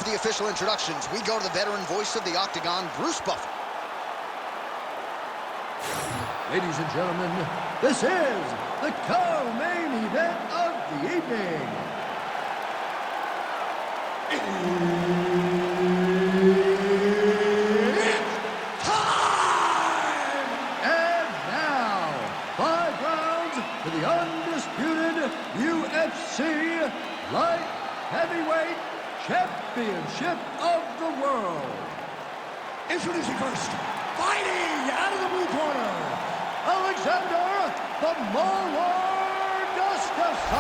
for the official introductions, we go to the veteran voice of the Octagon, Bruce Buffer. Ladies and gentlemen, this is the co-main event of the evening. It's time! And now, 5 rounds for the undisputed UFC Light Heavyweight Championship of the World. Introducing first, fighting out of the blue corner, Alexander the Mauler Gustafsson.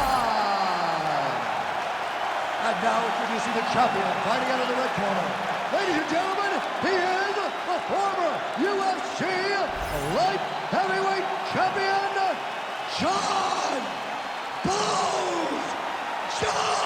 And now introducing the champion, fighting out of the red corner. Ladies and gentlemen, he is the former UFC Light Heavyweight Champion, John Bones Jones.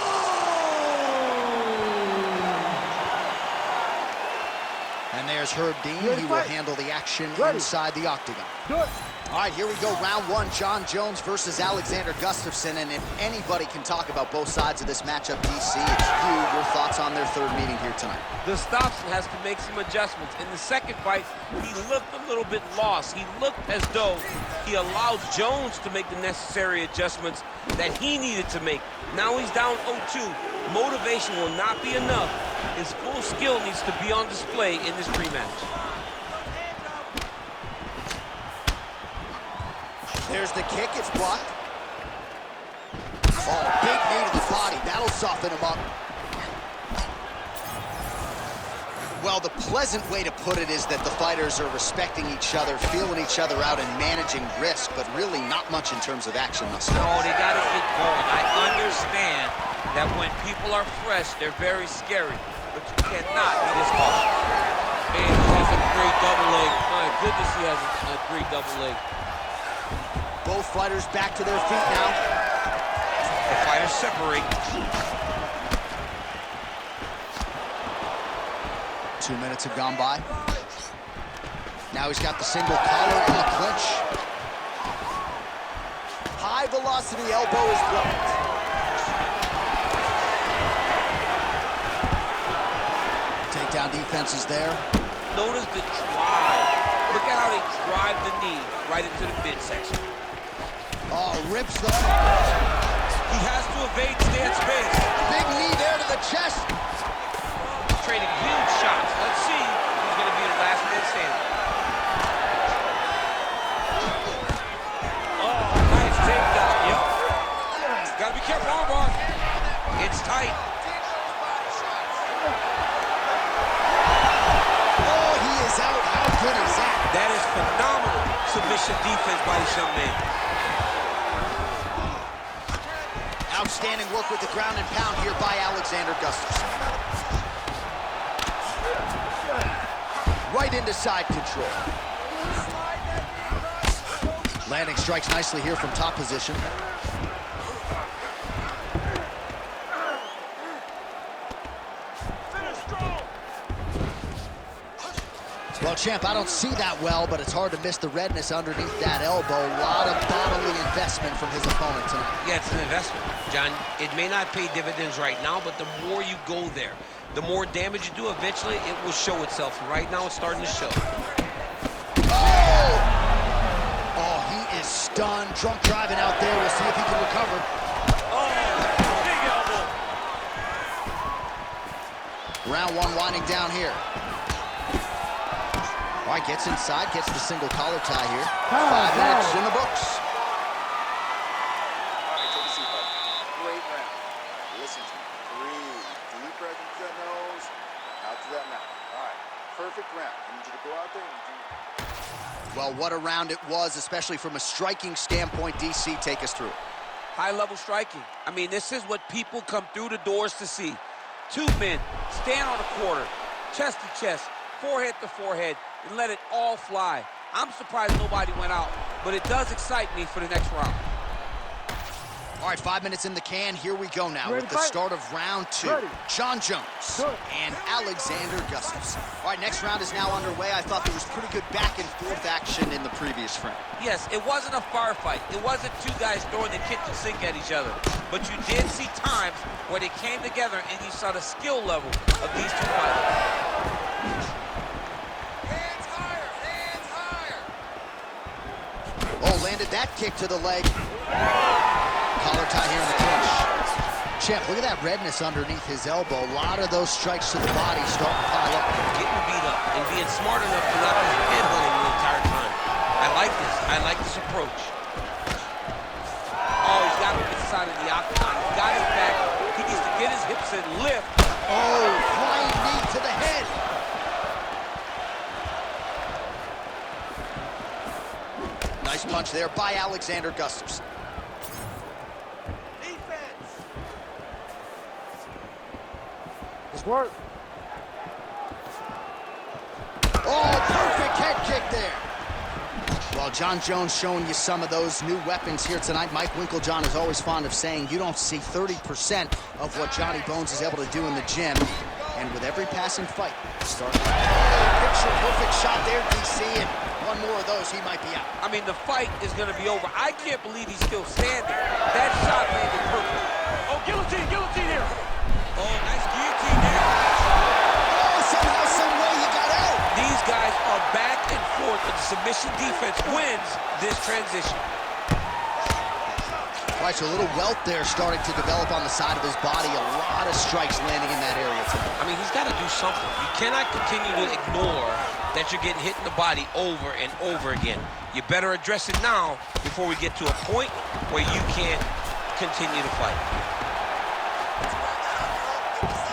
And there's Herb Dean. He will handle the action inside the Octagon. All right, here we go, round 1. John Jones versus Alexander Gustafsson. And if anybody can talk about both sides of this matchup, DC, it's you. Your thoughts on their third meeting here tonight? Gustafsson has to make some adjustments. In the second fight, he looked a little bit lost. He looked as though he allowed Jones to make the necessary adjustments that he needed to make. Now he's down 0-2. Motivation will not be enough. His full skill needs to be on display in this rematch. There's the kick, it's blocked. Oh, big knee to the body. That'll soften him up. Well, the pleasant way to put it is that the fighters are respecting each other, feeling each other out, and managing risk, but really not much in terms of action thus far. Oh, they gotta get going. I understand that when people are fresh, they're very scary, but you cannot be this cautious. Man, he has a great double leg. My goodness, he has a great double leg. Both fighters back to their feet now. The fighters separate. 2 minutes have gone by. Now he's got the single collar in the clinch. High velocity elbow is blocked. Takedown defense is there. Notice the drive. Look at how they drive the knee right into the midsection. Oh, rips the... He has to evade, stay at space. Big knee there to the chest. Trading huge shots. Let's see who's going to be the last man standing. Oh, nice takedown. Yep. Got to be careful, armbar. It's tight. Oh, he is out. How good is that? That is phenomenal submission defense by this young man. Outstanding work with the ground and pound here by Alexander Gustafsson. Right into side control. Landing strikes nicely here from top position. Well, champ, I don't see that well, but it's hard to miss the redness underneath that elbow. A lot of bodily investment from his opponent tonight. Yeah, it's an investment, John. It may not pay dividends right now, but the more you go there, the more damage you do, eventually it will show itself. Right now, it's starting to show. Oh! Oh, he is stunned. Drunk driving out there. We'll see if he can recover. Oh, big elbow. Round 1 winding down here. All right, gets inside, gets the single collar tie here. 5 minutes in the books. All right, take a seat, buddy. Great round. Listen to me. Breathe. Deep breath into that nose, out to that mouth. All right, perfect round. I need you to go out there and do... Well, what a round it was, especially from a striking standpoint. DC, take us through it. High-level striking. I mean, this is what people come through the doors to see. 2 men stand on a quarter, chest to chest, forehead to forehead, and let it all fly. I'm surprised nobody went out, but it does excite me for the next round. All right, 5 minutes in the can. Here we go now with the start of round 2. John Jones and Alexander Gustafsson. All right, next round is now underway. I thought there was pretty good back and forth action in the previous frame. Yes, it wasn't a firefight. It wasn't 2 guys throwing the kitchen sink at each other. but you did see times where they came together and you saw the skill level of these two fighters. Hands higher, hands higher. Oh, landed that kick to the leg. Collar tie here in the clinch. Champ, look at that redness underneath his elbow. A lot of those strikes to the body starting to pile up. Getting beat up and being smart enough to not be headhunting the entire time. I like this. I like this approach. Oh, he's got him inside of the octagon. He's got his back. He needs to get his hips and lift. Oh, flying knee to the head. Nice punch there by Alexander Gustafsson. Defense. Nice work. Oh, perfect head kick there. Well, Jon Jones showing you some of those new weapons here tonight. Mike Winkeljohn is always fond of saying you don't see 30% of what Johnny Bones is able to do in the gym. And with every passing fight, picture perfect shot there, DC, and one more of those, he might be out. I mean, the fight is going to be over. I can't believe he's still standing. That shot landed perfect. Oh, guillotine here. Oh, nice guillotine there. Oh, somehow, some way you got out. These guys are back and forth, but the submission defense wins this transition. Right, so a little welt there starting to develop on the side of his body. A lot of strikes landing in that area tonight. I mean, he's got to do something. You cannot continue to ignore that you're getting hit in the body over and over again. You better address it now before we get to a point where you can't continue to fight.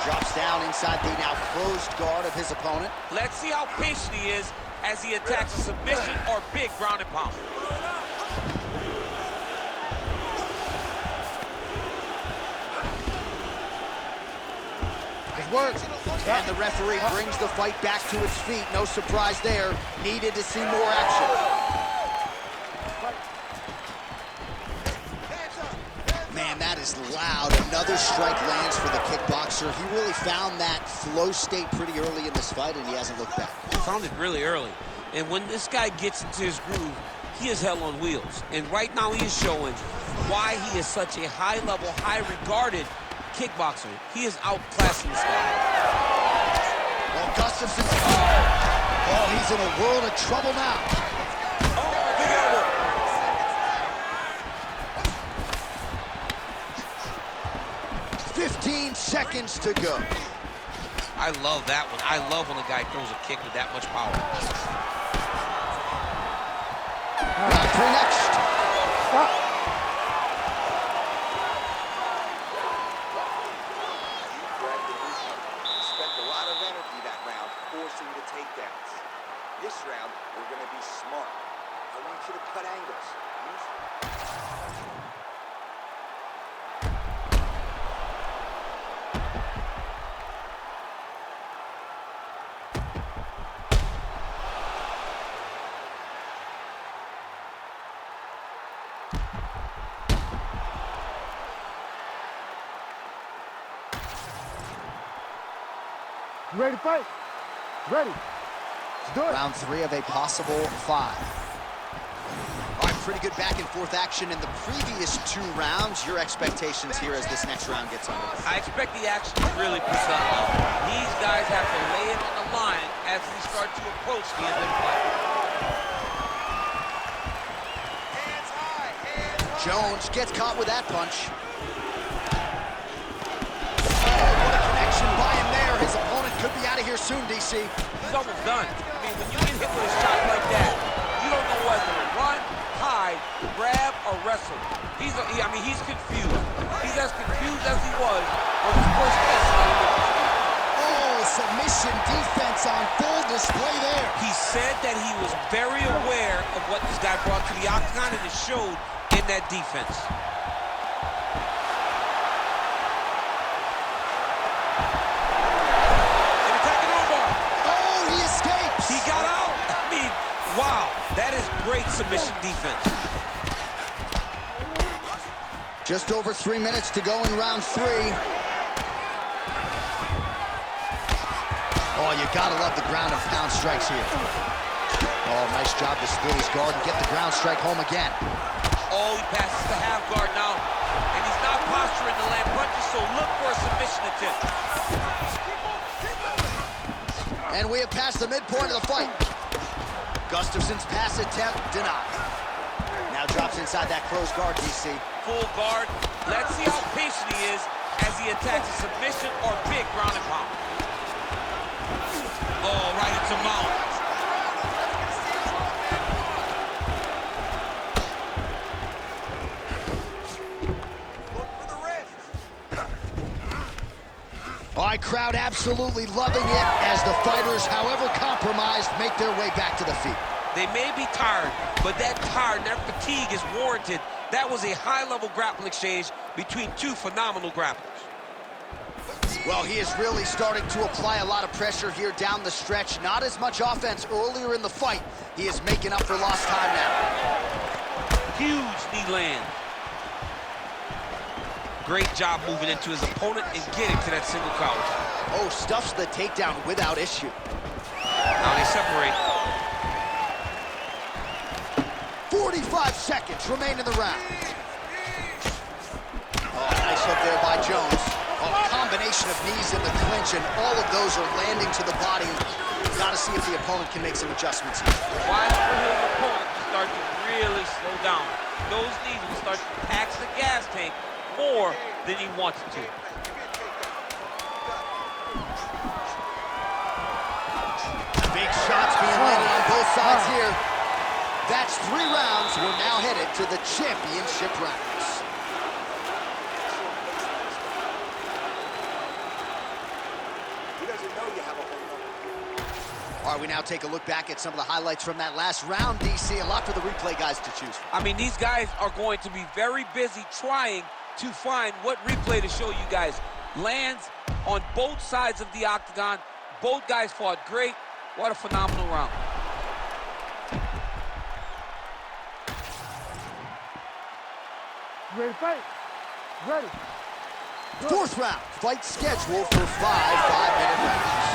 Drops down inside the now closed guard of his opponent. Let's see how patient he is as he attacks a submission or big ground and pound. Works. And the referee brings the fight back to its feet. No surprise there. Needed to see more action. Man, that is loud. Another strike lands for the kickboxer. He really found that flow state pretty early in this fight, and he hasn't looked back. He found it really early. And when this guy gets into his groove, he is hell on wheels. And right now he is showing why he is such a high-level, high-regarded kickboxer. He is outclassing this guy. Well, Gustafsson's... Oh, he's in a world of trouble now. Oh, big elbow. 15 seconds to go. I love that one. I love when a guy throws a kick with that much power. Round three next. Forcing the takedowns. This round, we're going to be smart. I want you to cut angles. You ready to fight? Ready. Let's do it. Round three of a possible 5. All right, pretty good back and forth action in the previous 2 rounds. Your expectations here as this next round gets underway? I expect the action to really pick up now. These guys have to lay it on the line as we start to approach the end of the fight. Hands high, hands high. Jones gets caught with that punch. Oh, what a connection by him there. His opponent could be out of here soon, DC. He's almost done. I mean, when you get hit with a shot like that, you don't know whether to run, hide, grab, or wrestle. He's confused. He's as confused as he was on his first escalator. Oh, submission defense on full display there. He said that he was very aware of what this guy brought to the octagon, and it showed in that defense. Wow, that is great submission defense. Just over 3 minutes to go in round 3. Oh, you gotta love the ground and pound strikes here. Oh, nice job to split his guard and get the ground strike home again. Oh, he passes the half guard now. And he's not postured pressuring to land punches, so look for a submission attempt. And we have passed the midpoint of the fight. Gustafsson's pass attempt denied. Now drops inside that closed guard, DC. Full guard. Let's see how patient he is as he attacks a submission or big ground and pound. Oh, right into mount. All right, crowd absolutely loving it as the fighters, however compromised, make their way back to the feet. They may be tired, but that tired, that fatigue is warranted. That was a high-level grappling exchange between two phenomenal grapplers. Well, he is really starting to apply a lot of pressure here down the stretch. Not as much offense earlier in the fight. He is making up for lost time now. Huge knee land. Great job moving into his opponent and getting to that single count. Oh, stuffs the takedown without issue. Now they separate. 45 seconds remain in the round. Oh, nice hook there by Jones. Oh, a combination of knees in the clinch, and all of those are landing to the body. Got to see if the opponent can make some adjustments here. Watch for his opponent to start to really slow down. Those knees will start to tax the gas tank more than he wants to. Big shots being landed on both sides here. That's 3 rounds. We're now headed to the championship rounds. He doesn't know you have a whole number. All right, we now take a look back at some of the highlights from that last round, DC. A lot for the replay guys to choose from. I mean, these guys are going to be very busy trying to find what replay to show you guys. Lands on both sides of the octagon. Both guys fought great. What a phenomenal round. Ready to fight? Ready. Fourth round, fight scheduled for 5 5-minute rounds.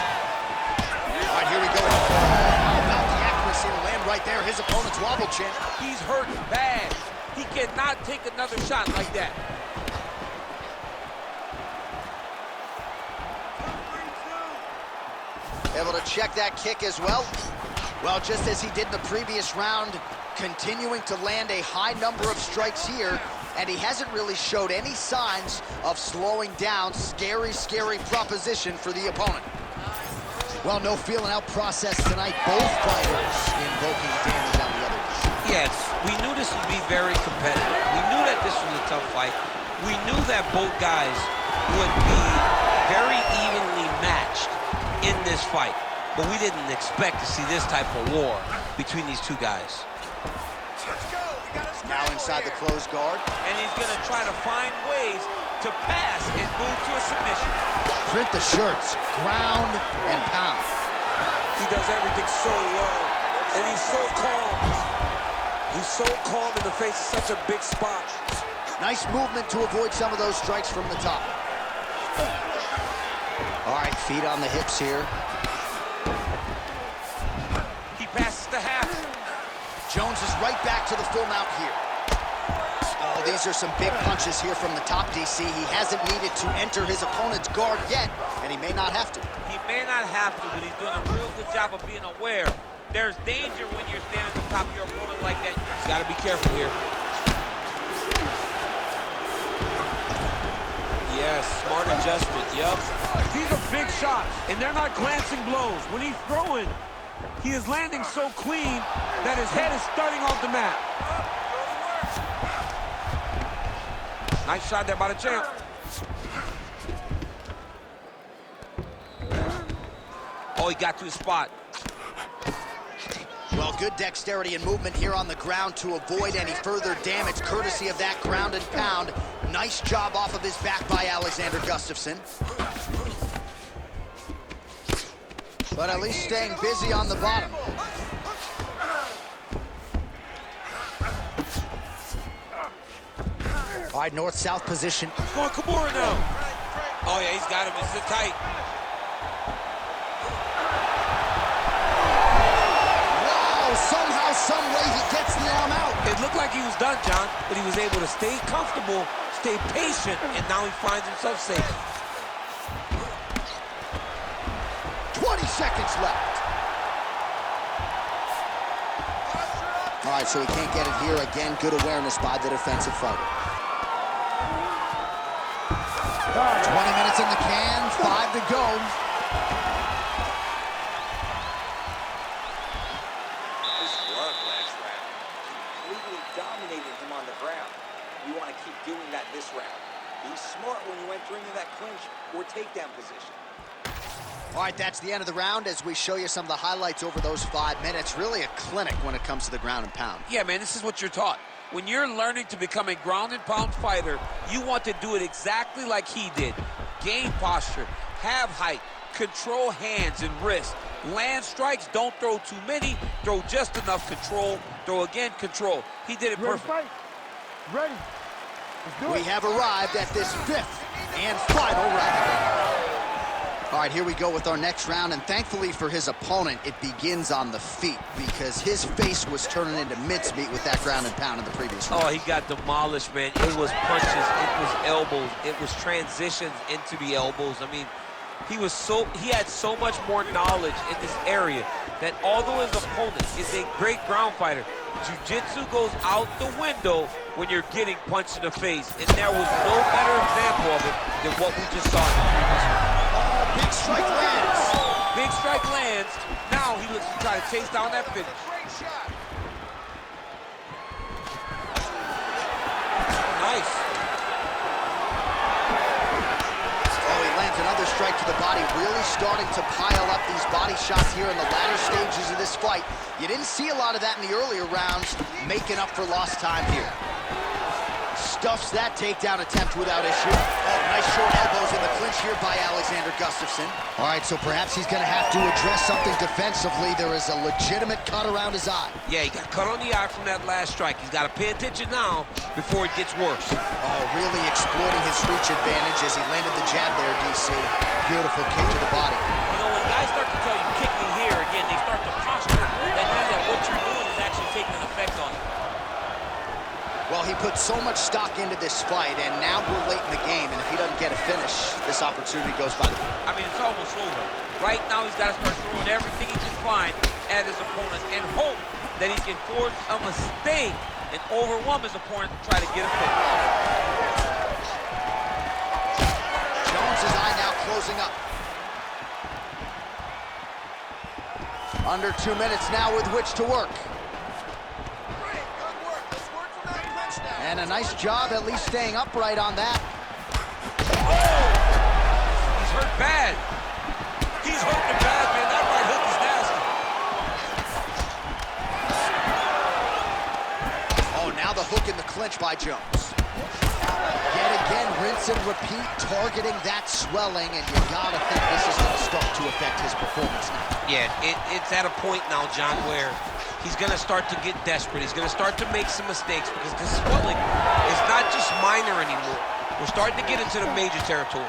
All right, here we go. How about the accuracy to land right there? His opponent's wobble chin. He's hurt bad. He cannot take another shot like that. Able to check that kick as well. Well, just as he did in the previous round, continuing to land a high number of strikes here, and he hasn't really showed any signs of slowing down. Scary, scary proposition for the opponent. Well, no feeling out process tonight. Both fighters invoking damage on the other. Yes, we knew this would be very competitive. We knew that this was a tough fight. We knew that both guys would be very evenly matched in this fight, but we didn't expect to see this type of war between these two guys. Now inside the closed guard. And he's going to try to find ways to pass and move to a submission. Print the shirts, ground and pound. He does everything so well, and he's so calm. He's so calm in the face of such a big spot. Nice movement to avoid some of those strikes from the top. All right, feet on the hips here. He passes the half. Jones is right back to the full mount here. Oh, these are some big punches here from the top, DC. He hasn't needed to enter his opponent's guard yet, and he may not have to. He may not have to, but he's doing a real good job of being aware. There's danger when you're standing on top of your opponent like that. You got to be careful here. Yes, smart adjustment, yup. These are big shots, and they're not glancing blows. When he's throwing, he is landing so clean that his head is starting off the mat. Nice shot there by the champ. Oh, he got to his spot. Well, good dexterity and movement here on the ground to avoid any further damage, courtesy of that ground and pound. Nice job off of his back by Alexander Gustafsson. But at least staying busy on the bottom. All right, north-south position. Going Kimura now. Oh, yeah, he's got him. It's tight. Wow, somehow, some way, he gets the arm out. It looked like he was done, John, but he was able to stay comfortable, stay patient, and now he finds himself safe. 20 seconds left. All right, so he can't get it here. Again, good awareness by the defensive fighter. 20 minutes in the can, 5 to go. This was last round. Completely dominated him on the ground. You want to keep doing that this round. Be smart when you enter into that clinch or takedown position. All right, that's the end of the round as we show you some of the highlights over those 5 minutes. Really a clinic when it comes to the ground and pound. Yeah, man, this is what you're taught. When you're learning to become a ground and pound fighter, you want to do it exactly like he did. Gain posture, have height, control hands and wrists. Land strikes, don't throw too many, throw just enough control, throw again, control. He did it perfect. Ready. We have arrived at this 5th and final round. All right, here we go with our next round, and thankfully for his opponent, it begins on the feet because his face was turning into mincemeat with that ground and pound in the previous round. Oh, he got demolished, man. It was punches, it was elbows, it was transitions into the elbows. I mean, he had so much more knowledge in this area that although his opponent is a great ground fighter, jiu-jitsu goes out the window when you're getting punched in the face, and there was no better example of it than what we just saw in the previous round. Big strike lands. Big strike lands. Now he looks to try to chase down that finish. Nice. Oh, he lands another strike to the body, really starting to pile up these body shots here in the latter stages of this fight. You didn't see a lot of that in the earlier rounds, making up for lost time here. Stuffs that takedown attempt without issue. Oh, nice short elbows in the clinch here by Alexander Gustafsson. All right, so perhaps he's going to have to address something defensively. There is a legitimate cut around his eye. Yeah, he got cut on the eye from that last strike. He's got to pay attention now before it gets worse. Oh, really exploiting his reach advantage as he landed the jab there, DC. Beautiful kick to the body. You know, when guys start to tell you, kick me here, again, they start to posture. That means that what you're doing is actually taking an effect on it. Well, he put so much stock into this fight, and now we're late in the game, and if he doesn't get a finish, this opportunity goes by the... I mean, it's almost over. Right now, he's got to start throwing everything he can find at his opponent and hope that he can force a mistake and overwhelm his opponent to try to get a finish. Jones' eye now closing up. Under 2 minutes now with which to work. And a nice job at least staying upright on that. Oh! He's hurt bad. He's hurting bad, man. That right hook is nasty. Oh, now the hook in the clinch by Jones. Yet again, rinse and repeat, targeting that swelling, and you gotta think this is gonna start to affect his performance now. Yeah, it's at a point now, John, where he's going to start to get desperate. He's going to start to make some mistakes because this swelling is not just minor anymore. We're starting to get into the major territory.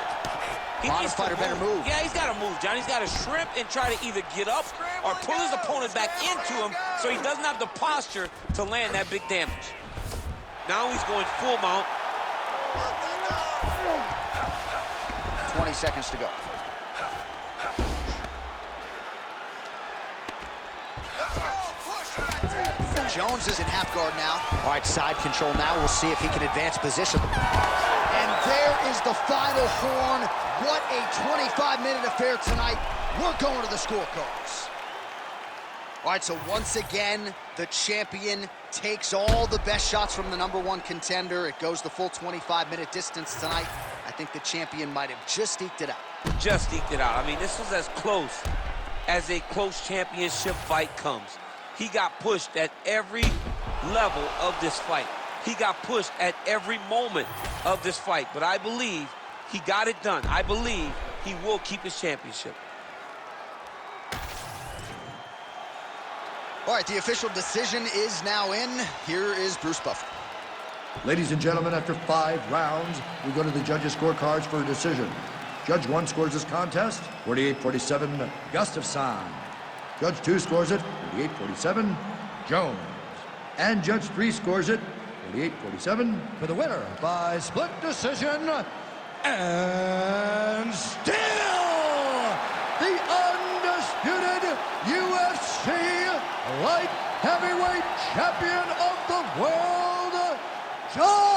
He needs to better move. Yeah, he's got to move, John. He's got to shrimp and try to either get up or pull his opponent back into him so he doesn't have the posture to land that big damage. Now he's going full mount. 20 seconds to go. Jones is in half guard now. All right, side control now. We'll see if he can advance position. And there is the final horn. What a 25-minute affair tonight. We're going to the scorecards. All right, so once again, the champion takes all the best shots from the #1 contender. It goes the full 25-minute distance tonight. I think the champion might have just eked it out. Just eked it out. I mean, this was as close as a close championship fight comes. He got pushed at every level of this fight. He got pushed at every moment of this fight. But I believe he got it done. I believe he will keep his championship. All right, the official decision is now in. Here is Bruce Buffer. Ladies and gentlemen, after 5 rounds, we go to the judges' scorecards for a decision. Judge 1 scores this contest, 48-47, Gustafsson. Judge 2 scores it, 48-47, Jones. And Judge 3 scores it, 48-47 for the winner by split decision. And still the undisputed UFC light heavyweight champion of the world, John